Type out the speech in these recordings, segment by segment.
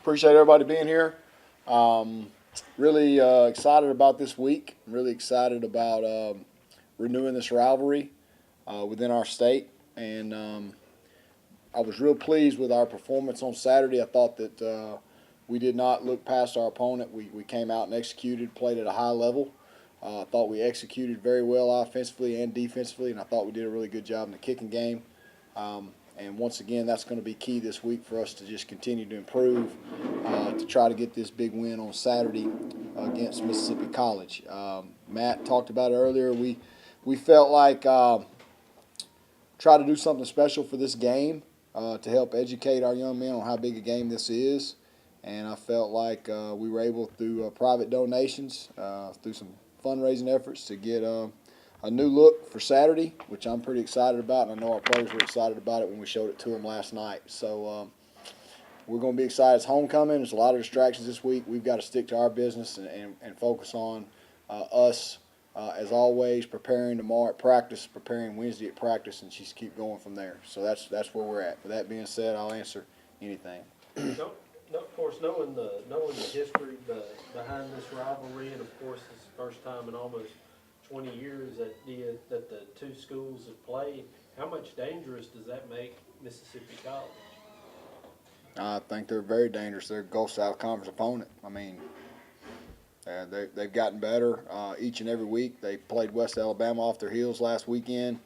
Appreciate everybody being here. Really excited about this week. I'm really excited about renewing this rivalry within our state. And I was real pleased with our performance on Saturday. I thought that we did not look past our opponent. We came out and executed, played at a high level. I thought we executed very well offensively and defensively, and I thought we did a really good job in the kicking game. And once again, that's going to be key this week for us to just continue to improve to try to get this big win on Saturday against Mississippi College. Matt talked about it earlier. We felt like try to do something special for this game to help educate our young men on how big a game this is. And I felt like we were able, through private donations, through some fundraising efforts, to get a new look for Saturday, which I'm pretty excited about, and I know our players were excited about it when we showed it to them last night. So we're going to be excited. It's homecoming. There's a lot of distractions this week. We've got to stick to our business and focus on us, as always, preparing tomorrow at practice, preparing Wednesday at practice, and just keep going from there. So that's where we're at. With that being said, I'll answer anything. No, of course, knowing the history behind this rivalry, and of course it's the first time in almost 20 years that the two schools have played, how much dangerous does that make Mississippi College? I think they're very dangerous. They're a Gulf South Conference opponent. I mean, they've gotten better each and every week. They played West Alabama off their heels last weekend.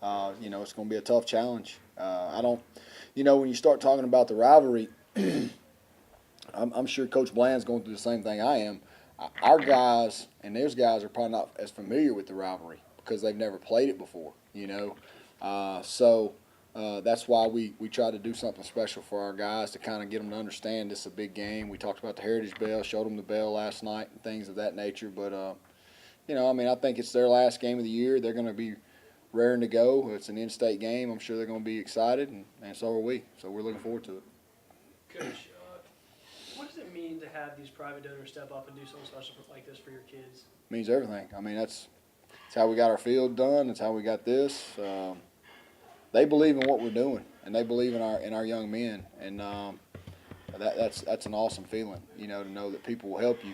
It's going to be a tough challenge. When you start talking about the rivalry, I'm sure Coach Bland's going through the same thing I am. Our guys and those guys are probably not as familiar with the rivalry because they've never played it before, So that's why we try to do something special for our guys to kind of get them to understand this is a big game. We talked about the Heritage Bell, showed them the bell last night and things of that nature. But, I think it's their last game of the year. They're going to be raring to go. It's an in-state game. I'm sure they're going to be excited, and so are we. So we're looking forward to it. Coach, what does it mean to have these private donors step up and do something special like this for your kids? It means everything. I mean, that's how we got our field done. That's how we got this. They believe in what we're doing, and they believe in our young men, and that's an awesome feeling, to know that people will help you.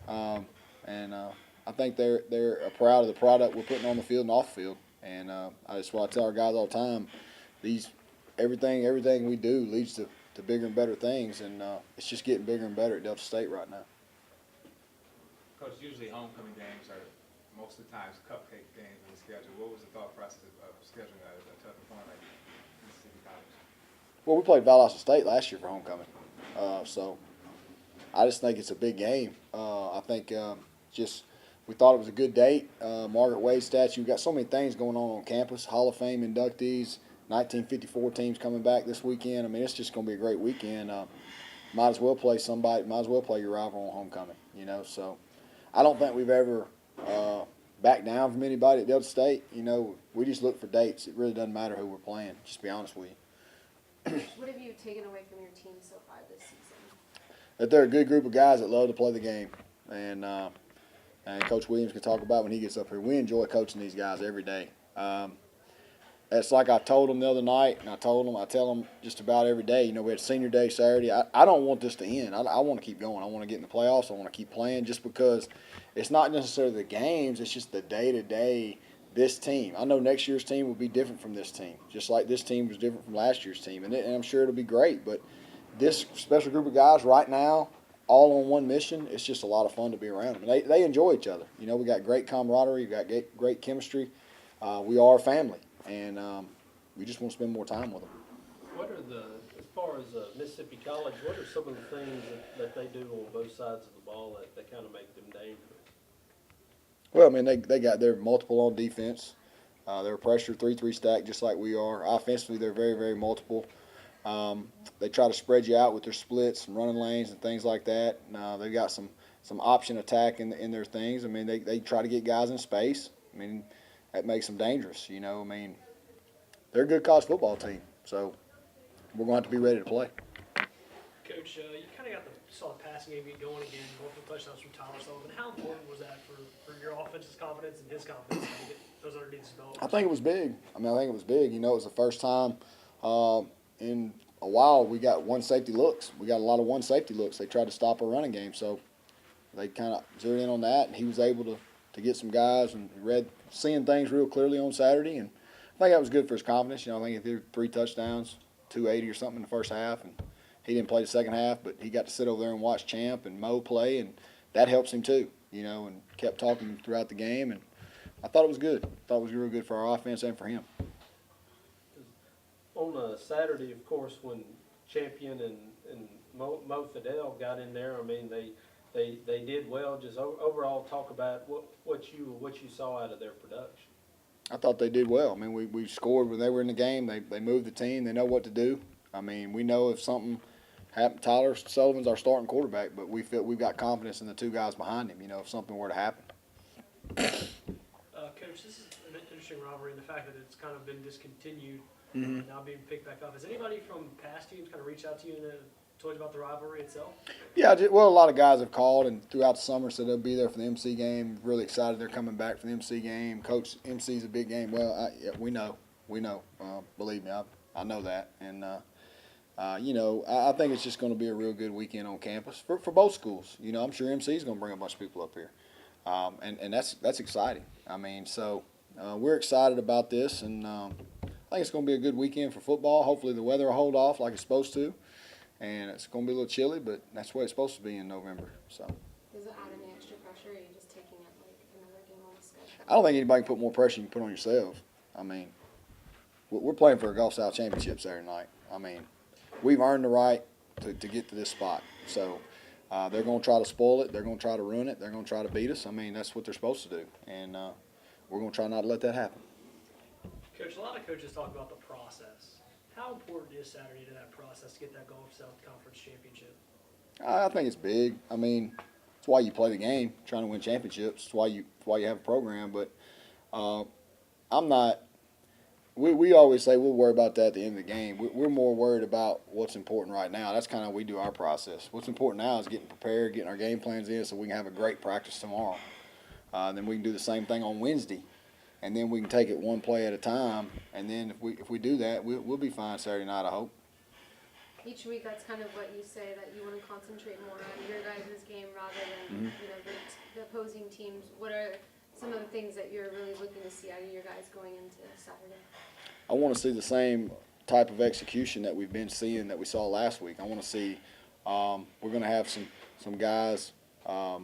I think they're proud of the product we're putting on the field and off the field. And that's why I tell our guys all the time, everything we do leads to bigger and better things, and it's just getting bigger and better at Delta State right now. Coach, usually homecoming games are most of the times cupcake games in the schedule. What was the thought process of scheduling a tough opponent like Mississippi College? Well, we played Valdosta State last year for homecoming, so I just think it's a big game. I think we thought it was a good date. Margaret Wade statue. We've got so many things going on campus. Hall of Fame inductees. 1954 teams coming back this weekend. I mean, it's just going to be a great weekend. Might as well play your rival on homecoming, So I don't think we've ever backed down from anybody at Delta State. We just look for dates. It really doesn't matter who we're playing, just to be honest with you. What have you taken away from your team so far this season? That they're a good group of guys that love to play the game. And Coach Williams can talk about when he gets up here. We enjoy coaching these guys every day. It's like I told them the other night, and I tell them just about every day. We had senior day Saturday. I don't want this to end. I want to keep going. I want to get in the playoffs. I want to keep playing just because it's not necessarily the games. It's just the day-to-day, this team. I know next year's team will be different from this team, just like this team was different from last year's team. And I'm sure it'll be great. But this special group of guys right now, all on one mission, it's just a lot of fun to be around them. And they enjoy each other. We got great camaraderie. We got great chemistry. We are a family. And we just want to spend more time with them. What are as far as Mississippi College, what are some of the things that they do on both sides of the ball that kind of make them dangerous? Well, I mean, they're multiple on defense. They're a pressure 3-3 stack just like we are. Offensively, they're very, very multiple. They try to spread you out with their splits and running lanes and things like that. They've got some option attack in their things. I mean, they try to get guys in space. I mean, that makes them dangerous, They're a good college football team, so we're going to have to be ready to play. Coach, you kind of saw the passing game get going again, multiple touchdowns from Tyler Sullivan. How important was that for your offense's confidence and his confidence to get those underneath his belt? I think it was big. It was big. It was the first time in a while we got one safety looks. We got a lot of one safety looks. They tried to stop our running game, so they kind of zeroed in on that, and he was able to get some guys and seeing things real clearly on Saturday, and I think that was good for his confidence. I think he threw 3 touchdowns, 280 or something in the first half, and he didn't play the second half, but he got to sit over there and watch Champ and Mo play, and that helps him too, and kept talking throughout the game, and I thought it was good. I thought it was real good for our offense and for him. On a Saturday, of course, when Champion and Mo Fidel got in there, I mean, they did well. Just overall talk about what you saw out of their production. I thought they did well. I mean, we scored when they were in the game. They moved the team. They know what to do. I mean, we know if something happened, Tyler Sullivan's our starting quarterback, but we feel we've got confidence in the 2 guys behind him, if something were to happen. Coach, this is an interesting rivalry in the fact that it's kind of been discontinued, Mhm. now being picked back up. Has anybody from past teams kind of reached out to you and told you about the rivalry itself? Yeah, well, a lot of guys have called and throughout the summer said they'll be there for the MC game. Really excited they're coming back for the MC game. Coach, MC's a big game. Well, we know. Believe me, I know that. And, I think it's just going to be a real good weekend on campus for both schools. I'm sure MC's going to bring a bunch of people up here. And that's exciting. I mean, so we're excited about this, and I think it's going to be a good weekend for football. Hopefully the weather will hold off like it's supposed to. And it's going to be a little chilly, but that's the way it's supposed to be in November. So Does it add any extra pressure, or are you just taking it like another game on the schedule? I don't think anybody can put more pressure you can put on yourself. I mean, we're playing for a Gulf South championship Saturday night. I mean, we've earned the right to get to this spot. So they're going to try to spoil it. They're going to try to ruin it. They're going to try to beat us. I mean, that's what they're supposed to do. And we're going to try not to let that happen. Coach, a lot of coaches talk about the process. How important is Saturday to that process to get that Gulf South Conference championship? I think it's big. I mean, it's why you play the game, trying to win championships. It's why you have a program. But I'm not. We always say we'll worry about that at the end of the game. We're more worried about what's important right now. That's kind of how we do our process. What's important now is getting prepared, getting our game plans in, so we can have a great practice tomorrow. Then we can do the same thing on Wednesday. And then we can take it one play at a time, and then if we do that, we'll be fine Saturday night, I hope. Each week, that's kind of what you say, that you want to concentrate more on your guys' game rather than the opposing teams. What are some of the things that you're really looking to see out of your guys going into Saturday? I want to see the same type of execution that we've been seeing that we saw last week. I want to see we're going to have some guys. I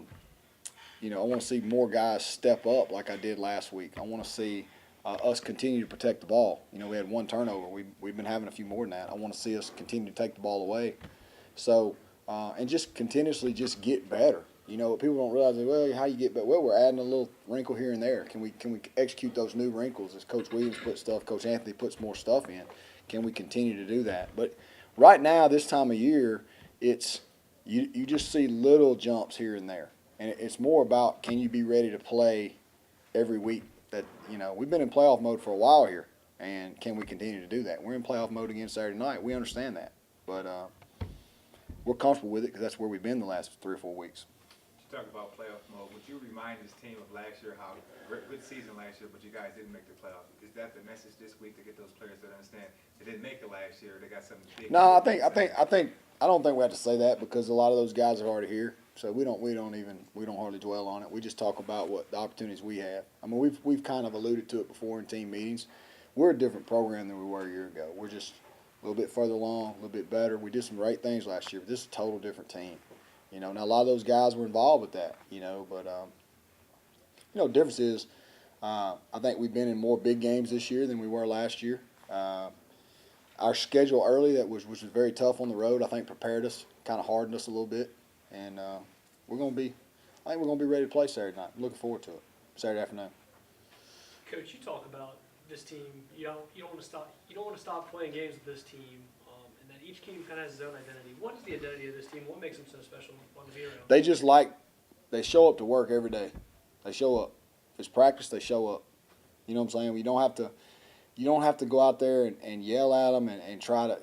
want to see more guys step up like I did last week. I want to see us continue to protect the ball. We had 1 turnover. We've been having a few more than that. I want to see us continue to take the ball away. So, and just continuously just get better. People don't realize, well, how you get better? Well, we're adding a little wrinkle here and there. Can we execute those new wrinkles as Coach Williams puts stuff, Coach Anthony puts more stuff in? Can we continue to do that? But right now, this time of year, it's you just see little jumps here and there. And it's more about, can you be ready to play every week? That we've been in playoff mode for a while here, and can we continue to do that? We're in playoff mode again Saturday night. We understand that, but we're comfortable with it because that's where we've been the last 3 or 4 weeks. You talk about playoff mode. Would you remind this team of last year how good season last year, but you guys didn't make the playoffs? Is that the message this week to get those players that understand they didn't make it last year? They got something big. No, I don't think we have to say that because a lot of those guys are already here. So we don't hardly dwell on it. We just talk about what the opportunities we have. I mean, we've kind of alluded to it before in team meetings. We're a different program than we were a year ago. We're just a little bit further along, a little bit better. We did some great things last year, but this is a total different team. Now a lot of those guys were involved with that. But the difference is, I think we've been in more big games this year than we were last year. Our schedule early which was very tough on the road, I think prepared us, kind of hardened us a little bit. And I think we're going to be ready to play Saturday night. I'm looking forward to it, Saturday afternoon. Coach, you talk about this team. You don't want to stop playing games with this team, and that each team kind of has its own identity. What is the identity of this team? What makes them so special on the around? They show up to work every day. They show up. If it's practice, they show up. You know what I'm saying? You don't have to go out there and yell at them and try to.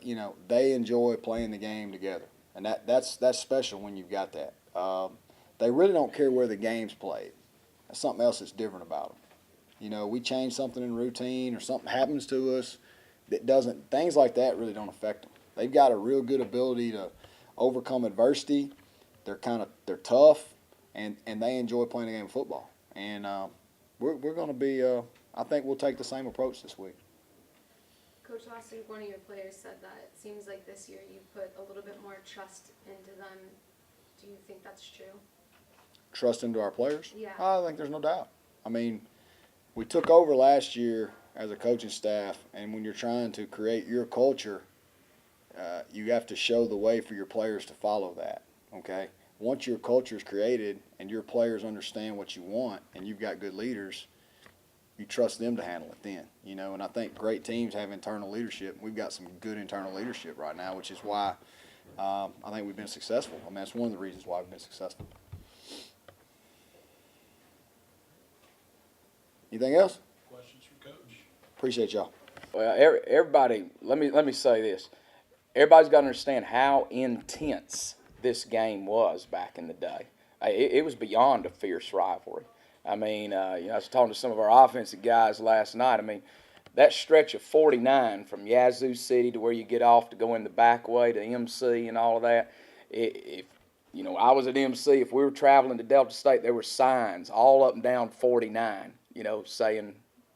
They enjoy playing the game together. And that's special when you've got that. They really don't care where the game's played. That's something else that's different about them. We change something in routine or something happens to us that things like that really don't affect them. They've got a real good ability to overcome adversity. They're tough, and they enjoy playing a game of football. And we're going to be. I think we'll take the same approach this week. Coach, last week one of your players said that it seems like this year you put a little bit more trust into them. Do you think that's true? Trust into our players? Yeah. I think there's no doubt. I mean, we took over last year as a coaching staff, and when you're trying to create your culture, you have to show the way for your players to follow that, okay? Once your culture is created and your players understand what you want and you've got good leaders, you trust them to handle it then, and I think great teams have internal leadership. We've got some good internal leadership right now, which is why I think we've been successful. I mean, that's one of the reasons why we've been successful. Anything else? Questions from Coach? Appreciate y'all. Well, everybody, let me say this. Everybody's got to understand how intense this game was back in the day. It was beyond a fierce rivalry. I mean, I was talking to some of our offensive guys last night. I mean, that stretch of 49 from Yazoo City to where you get off to go in the back way to MC and all of that, if I was at MC, if we were traveling to Delta State, there were signs all up and down 49, saying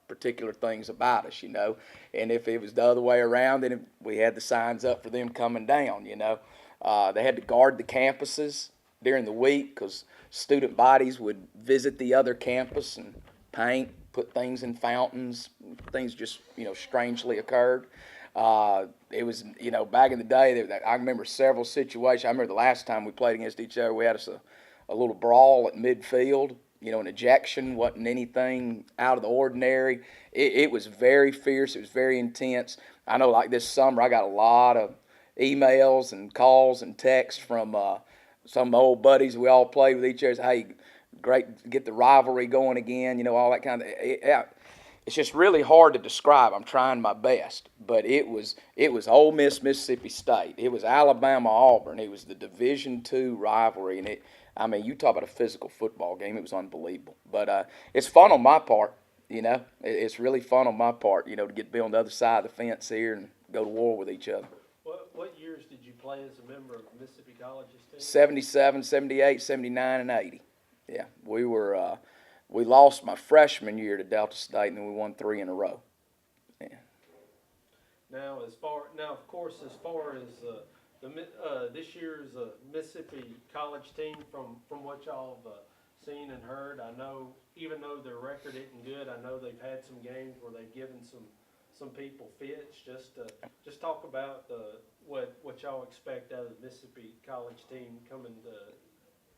particular things about us, And if it was the other way around, then we had the signs up for them coming down, They had to guard the campuses during the week because student bodies would visit the other campus and paint, put things in fountains. Things just, strangely occurred. It was, back in the day, I remember several situations. I remember the last time we played against each other, we had a little brawl at midfield. An ejection wasn't anything out of the ordinary. It was very fierce. It was very intense. I know, like this summer, I got a lot of emails and calls and texts from some old buddies we all played with each other. Hey, great to get the rivalry going again, all that kind of. It's just really hard to describe. I'm trying my best, but it was Ole Miss, Mississippi State. It was Alabama, Auburn. It was the Division II rivalry, and you talk about a physical football game. It was unbelievable. But it's fun on my part, It's really fun on my part, to get to be on the other side of the fence here and go to war with each other. What years did you play as a member of Mississippi College's team? 77, 78, 79, and 80. Yeah, we lost my freshman year to Delta State, and then we won 3 in a row. Yeah. Now, of course, as far as this year's Mississippi College team, from what y'all have seen and heard, I know even though their record isn't good, I know they've had some games where they've given some people fits. Just talk about what y'all expect out of the Mississippi College team coming to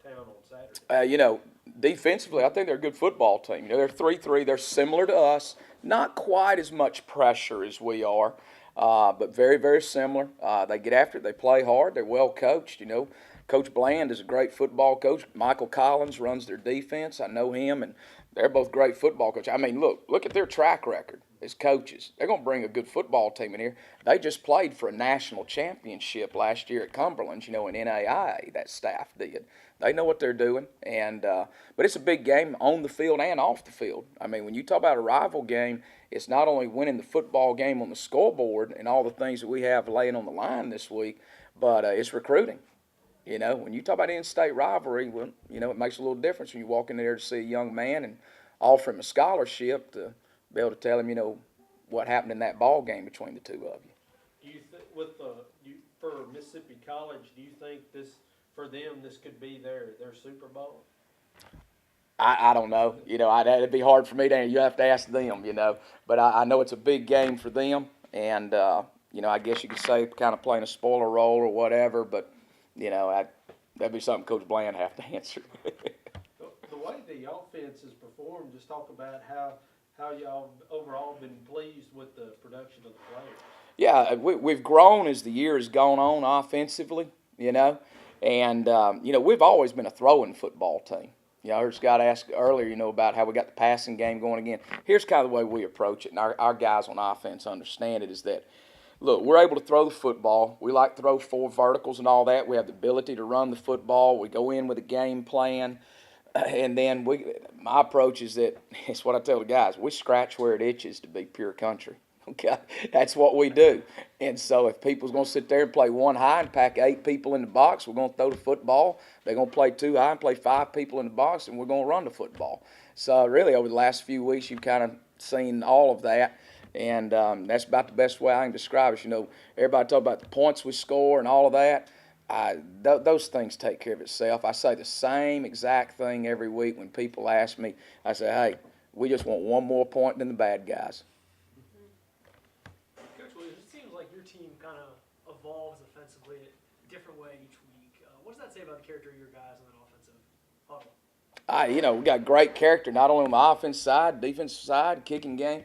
town on Saturday. Defensively, I think they're a good football team. They're 3-3. They're similar to us. Not quite as much pressure as we are, but very, very similar. They get after it. They play hard. They're well coached. Coach Bland is a great football coach. Michael Collins runs their defense. I know him, and they're both great football coaches. I mean, look at their track record as coaches. They're going to bring a good football team in here. They just played for a national championship last year at Cumberland, in NAIA, that staff did. They know what they're doing, but it's a big game on the field and off the field. I mean, when you talk about a rival game, it's not only winning the football game on the scoreboard and all the things that we have laying on the line this week, but it's recruiting. When you talk about in-state rivalry, well, it makes a little difference when you walk in there to see a young man and offer him a scholarship to be able to tell him, what happened in that ball game between the two of you. Do you for Mississippi College, do you think for them this could be their Super Bowl? I don't know. It'd be hard for me to answer. You have to ask them, But I know it's a big game for them, and I guess you could say kind of playing a spoiler role or whatever. But that'd be something Coach Bland have to answer. The way the offense has performed, just talk about how y'all overall been pleased with the production of the players. Yeah, we've grown as the year has gone on offensively, and we've always been a throwing football team. I heard Scott ask earlier, about how we got the passing game going again. Here's kind of the way we approach it, and our guys on offense understand it, is that, look, we're able to throw the football. We like to throw 4 verticals and all that. We have the ability to run the football. We go in with a game plan. And then my approach is that, it's what I tell the guys, we scratch where it itches to be pure country. Okay, that's what we do. And so if people's going to sit there and play one high and pack 8 people in the box, we're going to throw the football. They're going to play 2 high and play 5 people in the box, and we're going to run the football. So really, over the last few weeks, you've kind of seen all of that, and that's about the best way I can describe it. You know, everybody talk about the points we score and all of that. Those things take care of itself. I say the same exact thing every week when people ask me. I say, hey, we just want one more point than the bad guys. Coach Williams, it seems like your team kind of evolves offensively a different way each week. What does that say about the character of your guys on that offensive huddle? We got great character, not only on the offense side, defensive side, kicking game.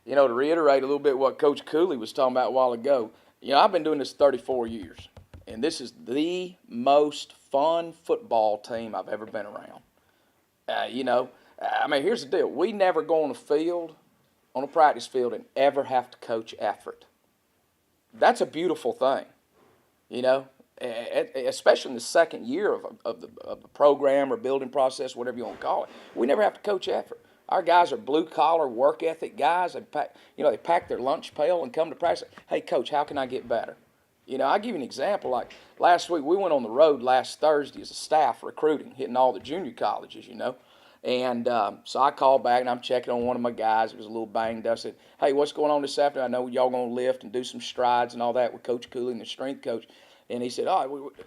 You know, to reiterate a little bit what Coach Cooley was talking about a while ago, I've been doing this 34 years, and this is the most fun football team I've ever been around. Here's the deal. We never go on the field, on a practice field, and ever have to coach effort. That's a beautiful thing, especially in the second year of the program or building process, whatever you want to call it. We never have to coach effort. Our guys are blue-collar, work ethic guys. They pack their lunch pail and come to practice. Hey, Coach, how can I get better? I'll give you an example. Like last week, we went on the road last Thursday as a staff recruiting, hitting all the junior colleges, And so I called back, and I'm checking on one of my guys. It was a little banged up. I said, hey, what's going on this afternoon? I know y'all going to lift and do some strides and all that with Coach Cooley and the strength coach. And he said,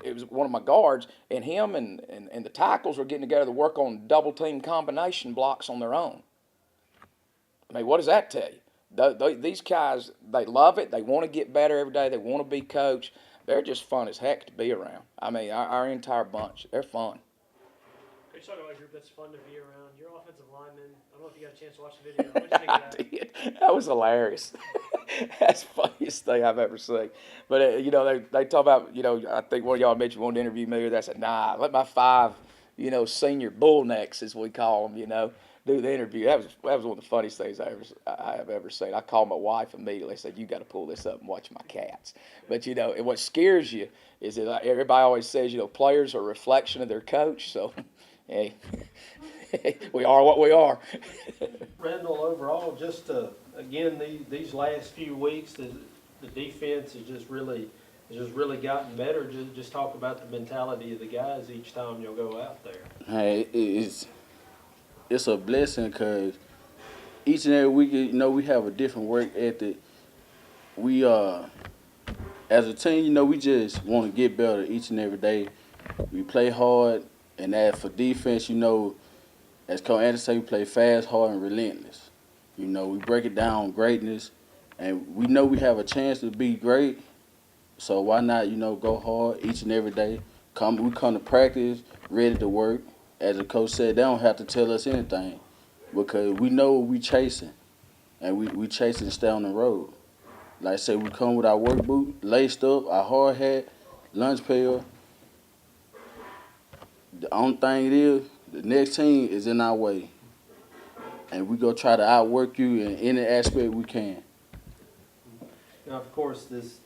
it was one of my guards, and him and the tackles were getting together to work on double-team combination blocks on their own. What does that tell you? These guys, they love it. They want to get better every day. They want to be coached. They're just fun as heck to be around. Our entire bunch, they're fun. Coach, talking about a group that's fun to be around. Your offensive lineman, I don't know if you got a chance to watch the video. What did you think of that? I did. That was hilarious. That's the funniest thing I've ever seen. But, they talk about, I think one of y'all mentioned wanted to interview me, or I said, nah, let my 5, senior bullnecks, as we call them, do the interview. That was one of the funniest things I have ever seen. I called my wife immediately. I said, you got to pull this up and watch my cats. But, and what scares you is that everybody always says, players are a reflection of their coach. So, hey, we are what we are. Randall, overall, just again, these last few weeks, the defense has just really gotten better. Just talk about the mentality of the guys each time you'll go out there. Hey, it's a blessing because each and every week, we have a different work ethic. We as a team, we just want to get better each and every day. We play hard, and as for defense, as Coach Anderson said, we play fast, hard, and relentless. We break it down on greatness, and we know we have a chance to be great. So why not, go hard each and every day? We come to practice ready to work. As the coach said, they don't have to tell us anything because we know what we chasing, and we chasing to stay on the road. Like I said, we come with our work boot, laced up, our hard hat, lunch pail. The only thing it is, the next team is in our way, and we go try to outwork you in any aspect we can. Now, of course, this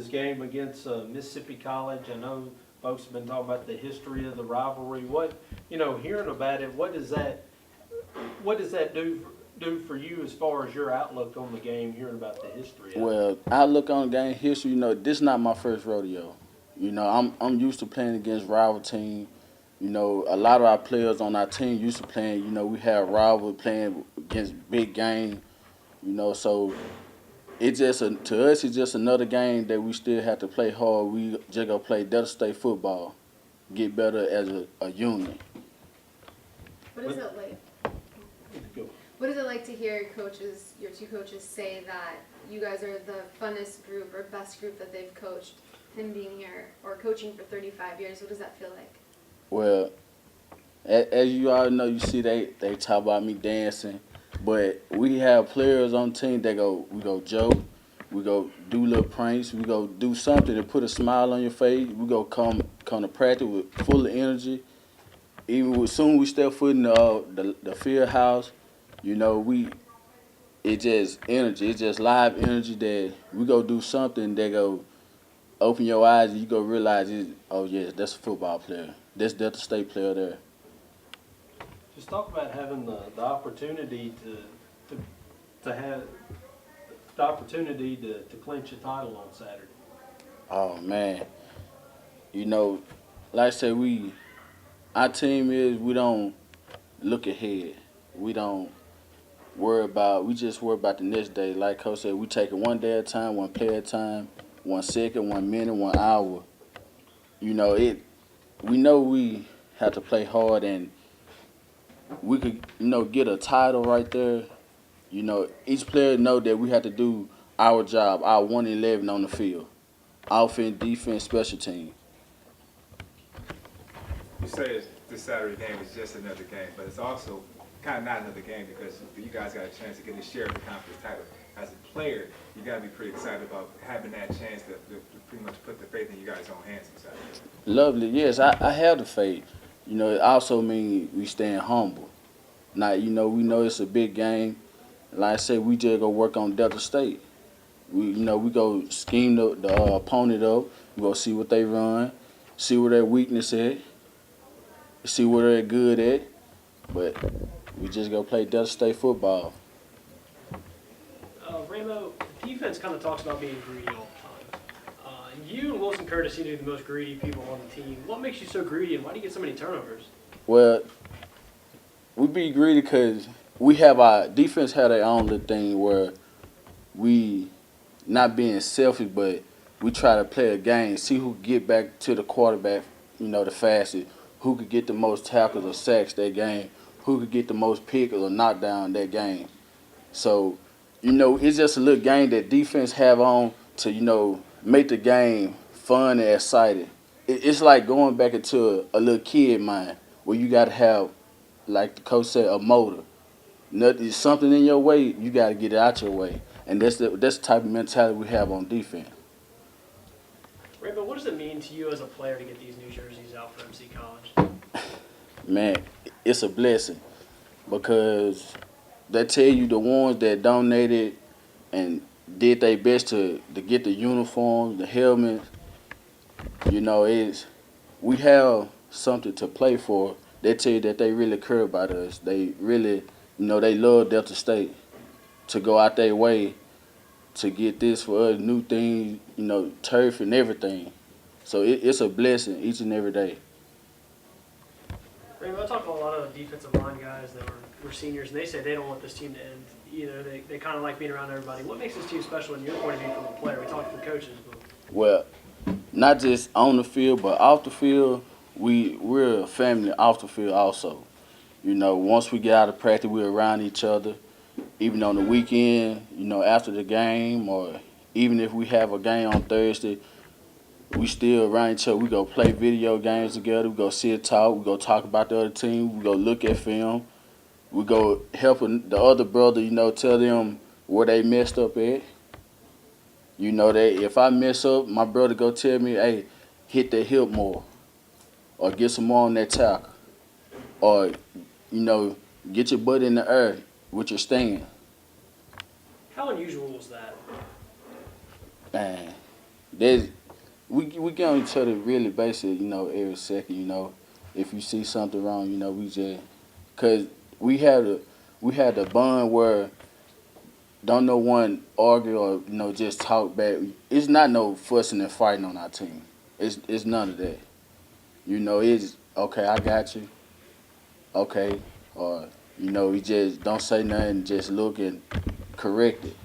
game against Mississippi College, I know folks have been talking about the history of the rivalry. Hearing about it, what does that do for you as far as your outlook on the game, hearing about the history of it? Well, I look on game history, this is not my first rodeo. I'm used to playing against rival teams. A lot of our players on our team used to playing, we have rival playing against big game, so it's just to us, it's just another game that we still have to play hard. We just gonna play Delta State football, get better as a unit. What is it like? What is it like to hear your two coaches say that you guys are the funnest group or best group that they've coached, him being here or coaching for 35 years? What does that feel like? Well, as you all know, you see they talk about me dancing. But we have players on the team that we go joke, we go do little pranks, we go do something to put a smile on your face. We go come to practice with full of energy. Even soon we step foot in the field house, it's just energy. It's just live energy that we go do something that go open your eyes and you go realize, that's a football player. That's Delta State player there. Just talk about having the opportunity to have the opportunity to clinch a title on Saturday? Oh man, you know, like I said, our team is we don't look ahead. We don't we just worry about the next day. Like Coach said, we take it one day at a time, one play at a time, 1 second, 1 minute, 1 hour. You know we know we have to play hard, and we could get a title right there. You know, each player know that we have to do our job, our 111 on the field, offense, defense, special team. You say this Saturday game is just another game, but it's also kind of not another game because you guys got a chance to get a share of the conference title. As a player, you got to be pretty excited about having that chance to pretty much put the faith in you guys' own hands on Saturday. Lovely, yes, I have the faith. You know, it also means we staying humble. Now, we know it's a big game. Like I said, we just go work on Delta State. We go scheme the opponent up. We go see what they run, see where their weakness at, see where they're good at. But we just go play Delta State football. Rambo, defense kind of talks about being greedy all the time. You and Wilson Curtis seem to be the most greedy people on the team. What makes you so greedy, and why do you get so many turnovers? Well, we be greedy because we have our defense had their own little thing where we not being selfish, but we try to play a game, see who can get back to the quarterback, the fastest, who could get the most tackles or sacks that game, who could get the most picks or knockdown that game. So, it's just a little game that defense have on to, make the game fun and exciting. It's like going back into a little kid mind where you got to have, like the coach said, a motor. Something in your way, you got to get it out your way. And that's the type of mentality we have on defense. Rambo, what does it mean to you as a player to get these new jerseys out for MC College? Man, it's a blessing because they tell you the ones that donated and did their best to get the uniforms, the helmets. We have something to play for. They tell you that they really care about us. They really, they love Delta State to go out their way to get this for us, new things, turf and everything. So it's a blessing each and every day. Rambo, I talk to a lot of defensive line guys that were seniors, and they say they don't want this team to end either. They kind of like being around everybody. What makes this team special in your point of view from a player? We talked to the coaches. But... Well, not just on the field, but off the field, we're a family off the field also. Once we get out of practice, we're around each other. Even on the weekend, after the game, or even if we have a game on Thursday, we still around each other. We go play video games together. We go sit talk. We go talk about the other team. We go look at film. We go help the other brother, tell them where they messed up at. If I mess up, my brother go tell me, hey, hit that hip more, or get some more on that tackle, or, get your butt in the air with your stand. How unusual was that? Man, we get on each other really basic, every second, if you see something wrong, we just, cause we had the bond where don't no one argue or, just talk back. It's not no fussing and fighting on our team. It's none of that. It's, okay, I got you. Okay. Or, we just don't say nothing, just look and correct it.